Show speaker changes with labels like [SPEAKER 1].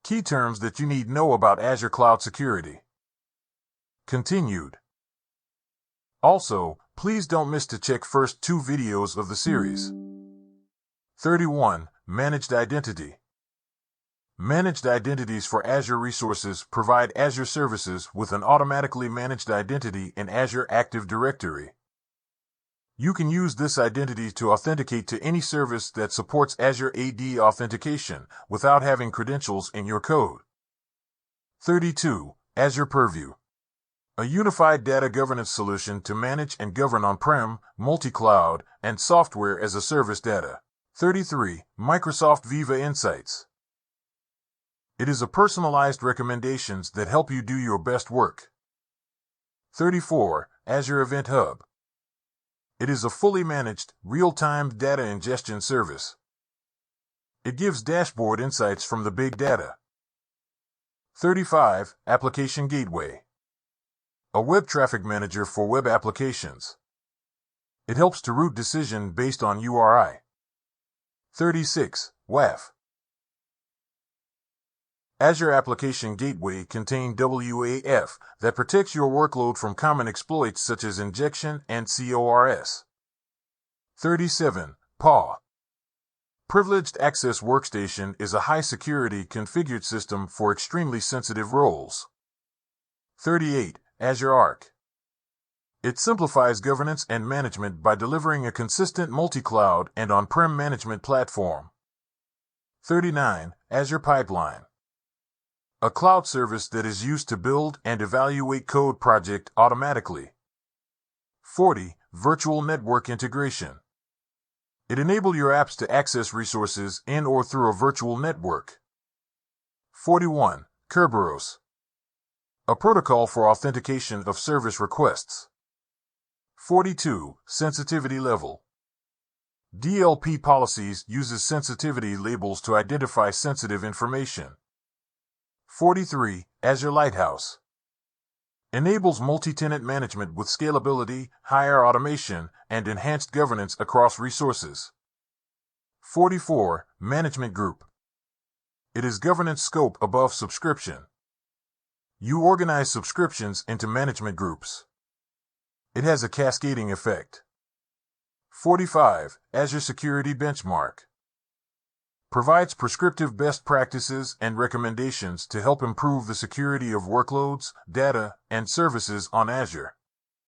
[SPEAKER 1] Key terms that you need to know about Azure Cloud Security. Continued. Also, please don't miss to check first 2 videos of the series. 31. Managed Identity. Managed identities for Azure resources provide Azure services with an automatically managed identity in Azure Active Directory. You can use this identity to authenticate to any service that supports Azure AD authentication without having credentials in your code. 32. Azure Purview. A unified data governance solution to manage and govern on-prem, multi-cloud, and software-as-a-service data. 33. Microsoft Viva Insights. It is a personalized recommendations that help you do your best work. 34. Azure Event Hub. It is a fully managed, real-time data ingestion service. It gives dashboard insights from the big data. 35. Application Gateway. A web traffic manager for web applications. It helps to route decision based on URI. 36. WAF. Azure Application Gateway contains WAF that protects your workload from common exploits such as injection and CORS. 37. PAW. Privileged Access Workstation is a high-security configured system for extremely sensitive roles. 38. Azure Arc. It simplifies governance and management by delivering a consistent multi-cloud and on-prem management platform. 39. Azure Pipeline. A cloud service that is used to build and evaluate code project automatically. 40. Virtual Network Integration. It enables your apps to access resources in or through a virtual network. 41. Kerberos. A protocol for authentication of service requests. 42. Sensitivity Level. DLP Policies uses sensitivity labels to identify sensitive information. 43. Azure Lighthouse. Enables multi-tenant management with scalability, higher automation, and enhanced governance across resources. 44. Management Group. It is governance scope above subscription. You organize subscriptions into management groups. It has a cascading effect. 45. Azure Security Benchmark. Provides prescriptive best practices and recommendations to help improve the security of workloads, data, and services on Azure.